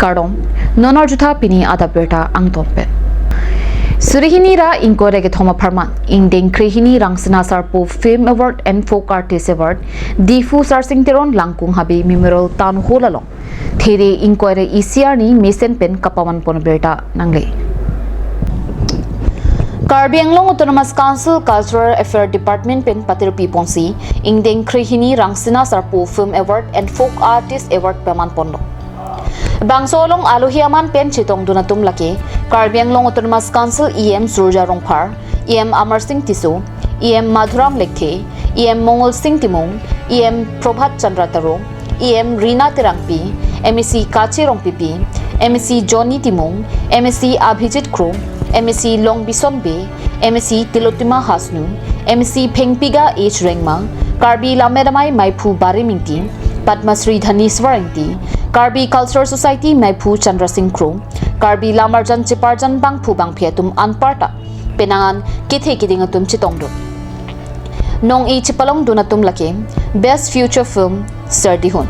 Namaskaram. Nonor jutha pini ada berta ang tompe. Surihini ra ingkore ke thoma pharman ingdeng krihini rangsina sarpo Film Award and Folk Artist Award Difu Sarsing Teron langkung habi memorial tan holalong. There ingkore ECR ni mesen pen kapawan pon berta nangle. Karbi Anglong Autonomous Council Cultural Affairs Department pen patir piponsi ingdeng krihini rangsina sarpo Film Award and Folk Artist Award paman pondo. Bangsolong aluhiaman pen chitong dunatum laki Karbi Anglong Autonomous Council EM Surja Rongphar, EM Amar Singh Tisu, EM Madhuram Lekhe, EM Mongol Singh Timong, EM Prabhat Chandra Taro, EM Rina Tirangpi, MEC Kachi Rongpipi, MEC Johnny Timong, MEC Abhijit Kro, MEC Long Bison Be, MEC Tilotima Hasnu, MEC Pengpiga H Rengma, Karbi Lamedamai Maipu Barimingti, Padma Sri Dhaniswaranti, Karbi Cultural Society Maipu Chandra Singh Kro, Karbi Lamarjan Chiparjan Bangpu Bangpiatum Anparta, Penangan Kithe Kidingatum Chitongdo. Nong E Chipalong Dunatum Lake, Best Future Film Sardihun.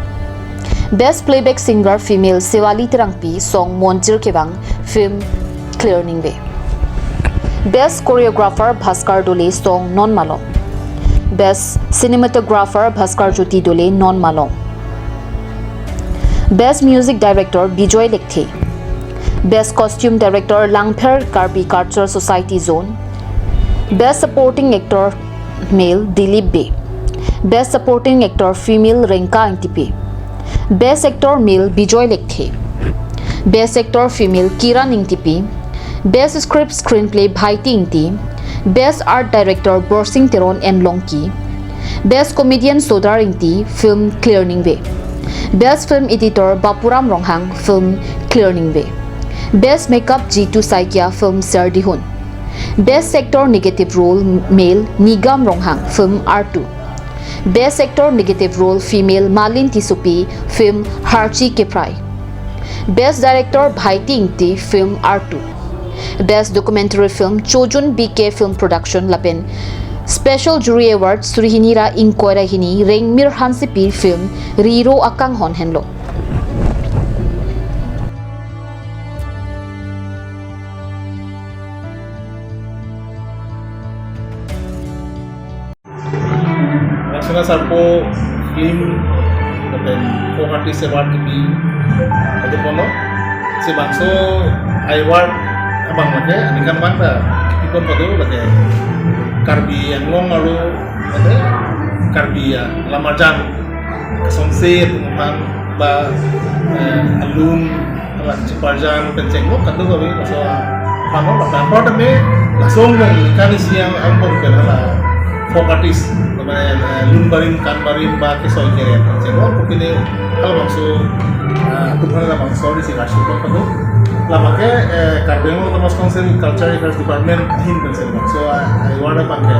Best Playback Singer Female Sewali Tirangpi Song Monjir Kevang Film Clear Ningbe. Best Choreographer Bhaskar Dole Song Non Malong. Best Cinematographer Bhaskar Jyoti Dole Non Malong. Best Music Director Bijoy Lekthe. Best Costume Director Langpher Karbi Cultural Society Zone. Best Supporting Actor Male Dilip Be. Best Supporting Actor Female Renka Intipe. Best Actor Male Bijoy Lekthe. Best Actor Female Kira Ningtipi. Best Script Screenplay Bhaiti Ingti. Best Art Director Borsing Teron and Longki. Best Comedian Sodar Ingti Film Clear Ningbe. Best Film Editor Bapuram Ronghang Film Clear Ningbe. Best Makeup G2 Saikia Film Sardihun. Best Actor Negative Role Male Nigam Ronghang Film R2. Best Actor Negative Role Female Malin Tisupi Film Harchi Keprai. Best Director Bhaiti Ingti Film R2. Best Documentary Film Chojun BK Film Production Lapen. Special Jury Award Surihinira Inkoira Hini Rengmir Hansipi Film Riro Akang Hon Henlo. National Sarpo Film Folk Artist Award kipi ado kono si bangso award abang lake anikan bangta kipon padu lake Karbi Anglong aru ade Karbi Lamarjan Kasongse pengumuman ba alun ala Ciparjan Pencenglo kadu gawi so pano la pano tame langsung kan siang ambon kenala folk artist Lumbarin Kanbarin ba Kisoy Keren Cenglo pukini hal bangso tuhan la bangso di sini asyik padu lama ke Karbi Anglong Autonomous Council Culture Affairs Department hin pensel bangso award pangke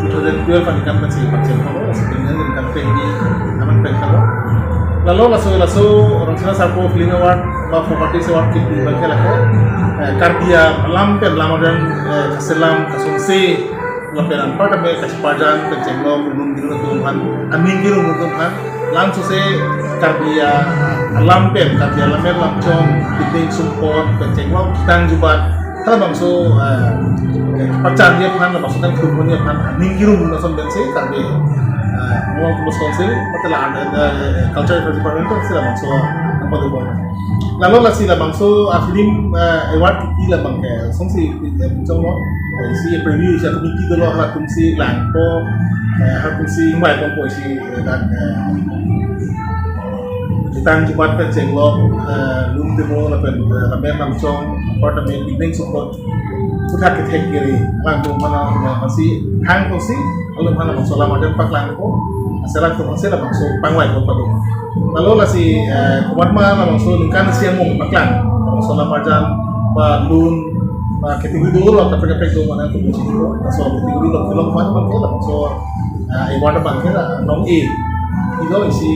2012 panikan pensel pensel kalau sebenarnya dengan pengi aman pengkalo lalu lasu orang sana sarpo film award ba folk artist award kit bangke lah Karbia lampen lamadan kaselam kasungse laperan pada me kaspajan pencenglo belum giru tuhan amin giru tuhan langsung se Karbia lampen lamcong piting sumpon pencenglo kitang jubat kalau bangso pacar dia kan maksudnya kerumunnya kan amin giru langsung bensin Karbi mau terus konsil betul ada culture affairs department itu sila bangso apa tu lalu lah sila bangso film award kita lah bangke songsi macam lo si preview si komiti dulu lah kumsi langpo kumsi mai kompo si dan kita cepat pencenglo lum demo lah pen ramen langsung apartemen building support sudah kita kiri langsung mana masih hang kursi lalu mana bangso lama dan pak langpo asalan tu masih lah bangso pangwai kompo tu lalu lah si kuat mana bangso lingkan siang mau paklan bangso lama jam balun kategori dulu lah tapi tu mana tu musik itu so kategori dulu film mana bangke lah so award bangke lah nong E itu isi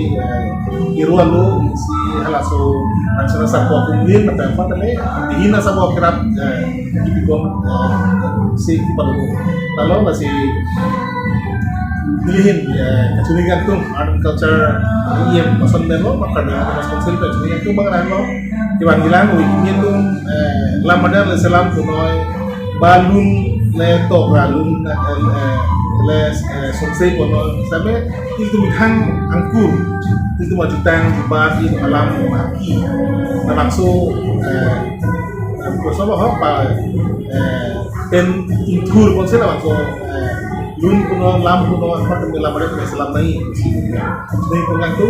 iru lalu isi halaso nasional satu kumlin atau apa tadi dihina satu kerap dipikon si palu lalu masih pilihin kecurigaan tuh art culture iya pesan demo maka dengan responsif kecurigaan tuh bang Rano Kiban bilang ini tuh Ramadan le salam kunoi balun le to balun le sonsei kunoi sampai itu mitang angkur itu majutang bat itu alam maki langsung bersama apa dan ingkur konsep langsung lun kuno lam kuno apa tu lam ada tu selam naik jadi pengang tu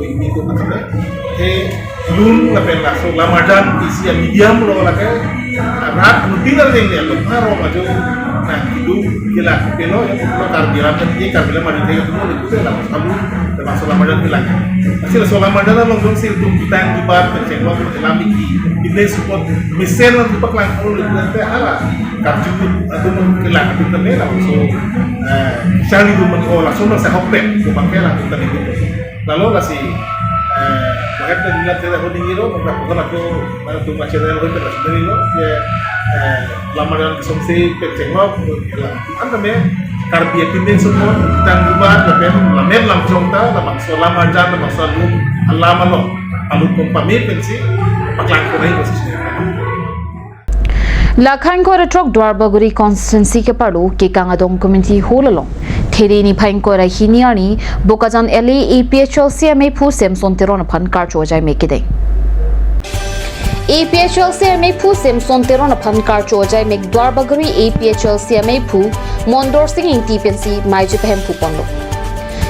ini tu macam ni lun lepas langsung lam ada isi medium lo lagi rat tinggal yang dia tu baru maju nah itu gila kilo lo karbiran kan dia karbiran ada tiga tu itu dah langsung termasuk lam ada hilang masih lam ada lah langsung sih tu kita yang dibat tercengok lam iki ini support mesin yang dipak langsung lu nanti ala kartu atau mengkilang itu terus langsung Shali itu langsung saya hopet pakai langsung tadi itu lalu masih bahkan tadi lihat saya holding itu mengatakan aku tu macam yang itu terus dari itu ya lama dalam konsumsi pecengok apa namanya karbiak ini semua kita buat lamen langsung ta langsung lama jangan langsung lama lo lalu pemami pensi paklang kurai posisinya Lakhan ko retrok Dwarbaguri constituency ke paru ke kangadong community hololong theri ni phain ko ra hiniani bokajan ele APHL CMA phu semson teron phan kar chojai mekide APHL CMA phu semson teron phan kar chojai mek Dwarbaguri APHL CMA phu mondor sing intipensi maiji phem phu ponlo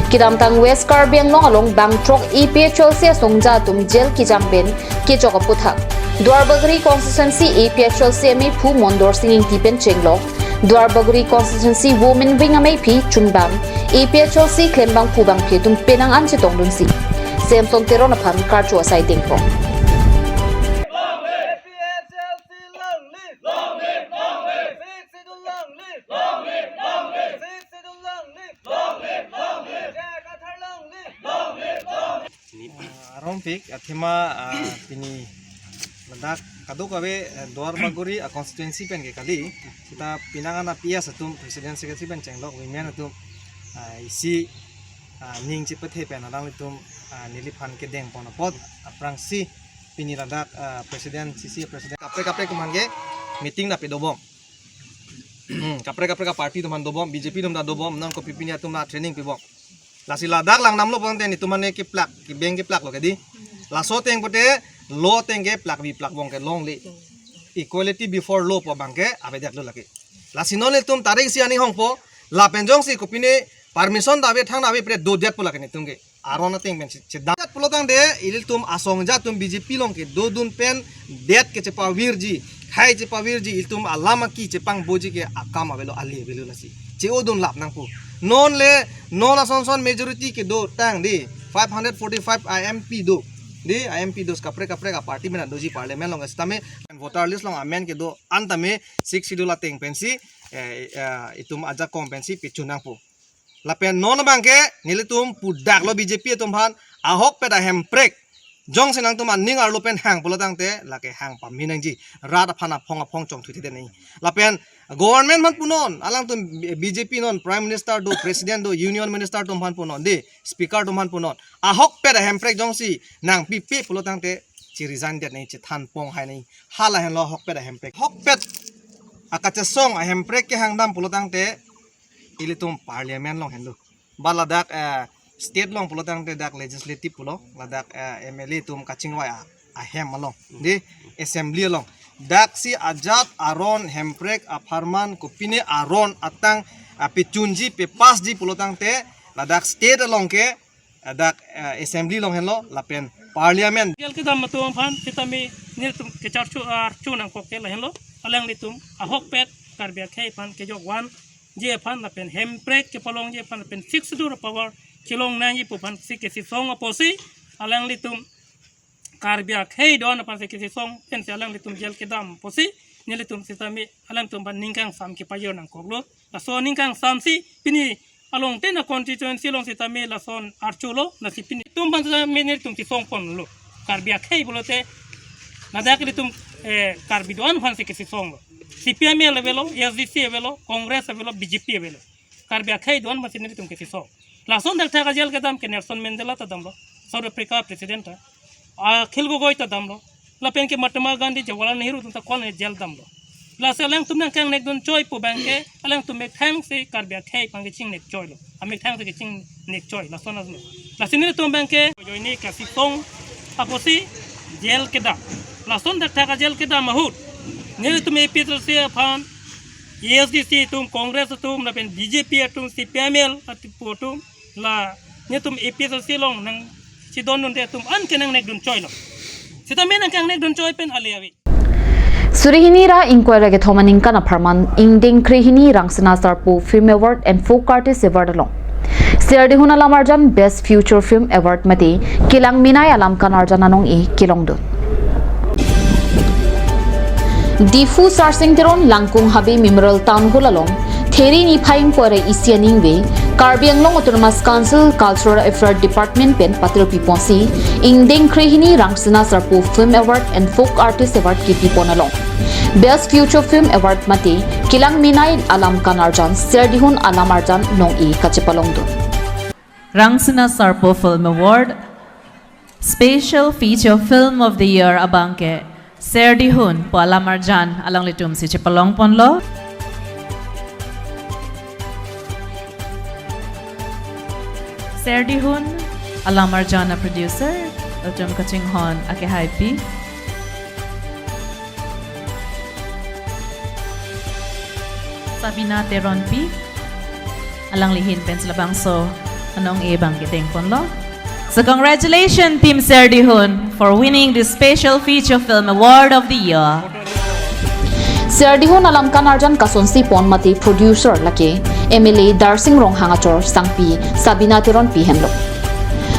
Kidamtang West Karbi Anglong along Bangtrok APHL se songja tum jail ki jangben ke choka puthak Dwarbaguri constituency APHL CMA phu mondor singing tipen chenglok Dwarbaguri constituency women wing amai phi chunbang APHL C klembang phubang phe tum penang an che tongdun si Samson teron phan karcho asai tingpro Rompik athima pini ladak kaduk abe Dwarbaguri constituency pen ke kali kita pinangan apia satum presiden secretary pen chenglok women atum isi ning chipathe pen adang litum niliphan ke deng pon pod aprang si pini ladak presiden sisi presiden kapre kumange meeting na pedobom kapre ka party tuman dobom BJP dum da dobom non ko pipini atum na training pibom lasi ladak lang namlo pon ten itumane ki plak ki beng ki plak lo kedi laso teng pote lo teng ke plak bi plak bong ke long li equality before law po bangke abe dak lo laki lasi no le tum tarik si ani hong po la penjong si kopine permission da be thang na be pre do det po lakani tumge arona teng ben si da pulo tang de il tum asong ja tum BJP long ke do dun pen det ke chepa wirji khai chepa wirji il tum alama ki chepang boji ke akam abelo ali abelo lasi che odun lap nang pu non le non asonson majority ke do tang di 545 IMP do di IMP dos kapre ka party mena doji parliament long astame voter list long amen ke do antame 6 schedule teng pensi itum aja kompensi pichunang pu lapen non bangke nilitum pudak lo BJP tum han ahok peda hemprek jong senang tum aning ar lopen hang polotang te lake hang paminang ji rada phana phong chong thuti de nei lapen government man punon alang tum BJP non prime minister do president do union minister tum han punon de speaker tum han punon ahok peda hemprek jong si nang pipi polotang te chi resign det nei chi than pong hai nei hala hen lo hok peda hemprek hok pet akacha song a hemprek ke hang dam polotang te ilitum parliament long hen do baladak state long polotang te dak legislative pulo ladak MLA tum kachingwa a hem malong di assembly long dak si ajat aron hemprek a farman kopine aron atang pichunji pe pas ji polotang te ladak state long ke dak assembly long hen lo lapen parliament gel ke dam tuam phan kitami nir tum ke charchu ar chunang ko ke hen lo alang litum ahok pet karbia khai phan ke jok wan je phan lapen hemprek ke palong je phan lapen fix dur power kilong nangi pupan si ke si song oposi alang litum karbia khai don pan si ke si song pen alang litum gel ke dam posi nilitum sitami alang tum ban ningkang sam ke payor nang koklo la so ningkang sam si pini along ten a constituency long sitami la son archulo na si pini tum ban sa menir tum si song pon lo karbia khai bolote na dak litum karbi don pan si ke si song CPM levelo SDC levelo Congress levelo BJP levelo karbia khai don ban si nilitum ke si song lason del thaga jel ke dam ke Nelson Mandela ta damlo South Africa president a khilgo goi ta damlo lapen ke Mahatma Gandhi Jawaharlal Nehru tum ta kon jel dam lo la se lang tum nang kang nek don choi pu bang ke alang tum mek thang se kar bia khai pang ke ching nek choi lo amek thang se ke ching nek choi la sonas lo la sini tum bang ke jo ini ka si tong aposi jel ke da la son da ta ka jel ke da mahut ne tum e petrol se phan ESDC tum Congress tum lapen BJP tum CPML atu tum la ne tum e petrol se long nang si don nun de tum an ke nang nek don choi lo sita men nang kang nek don choi pen ale awi Surihini ra inquiry ke thomaning kana pharman ingding krihini rangsina sarpo film award and folk artist award along Serdi huna lamarjan best future film award mate kilang minai alam kan arjana nong e kilong do Difu sarsing teron langkung habi memorial town hall along theri ni phaim pore isianing we Karbi Anglong Autonomous Council Cultural Affairs Department pen patro piponsi ingding krihini rangsina sarpo film award and folk artist award ki pipon along Best Future Film Award mate kilang minai alam kan arjan serdihun alam arjan nong e kachipalong do Rangsina Sarpo Film Award Special Feature Film of the Year abangke Serdihun po alam arjan alang litum si Chipalong ponlo Serdihun alam arjan na producer Ojom Kachinghon ake hype Sabina Teronpi alang lihin penslabang so anong ibang kiteng ponlo. So congratulations Team Serdihun for winning the Special Feature Film Award of the Year. Serdihun alam kan arjan kasonsi pon mate producer lake MLA Darsing Rong Hangachor Sangpi Sabina Teron Pi Hemlo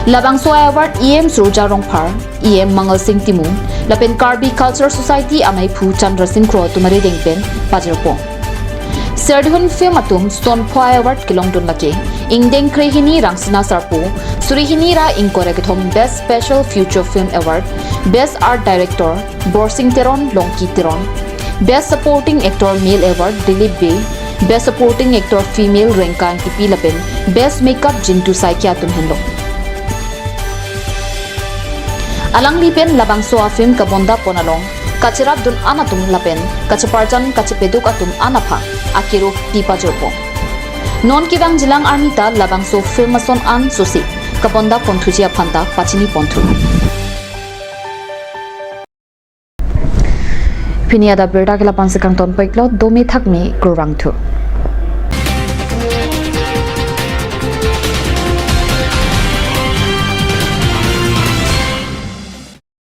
Labang So Award EM Surja Rongphar EM Mangal Singh Timu Lapen Karbi Culture Society Amai Phu Chandra Singh Kro Tumari Dengpen Pajerpo Serdihun Film Atum Stone Pho Award Kilongdun Lake Ingdeng Krihini Rangsina Sarpo Surihini Ra Inkoregathom Best Special Future Film Award Best Art Director Borsing Teron Longki Teron Best Supporting Actor Male Award Dilip Bey Best Supporting Actor Female Renka Antipi Lapen Best Makeup Jintu Saikia Tum Henlo Alang Lipen Labang Soa Film Kabonda Ponalong Kachirap Dun Anatum Lapen Kachaparjan Kachipeduk Atum Anapha Akiru Pipa Jorpo Non Kivang Jilang Armita Labang So Filmason An Susi Kabonda Pontujia Panta Pachini Pontu Piniada Berda Kila Pansikang Ton Paiklo Domi Thakmi Kurang Tu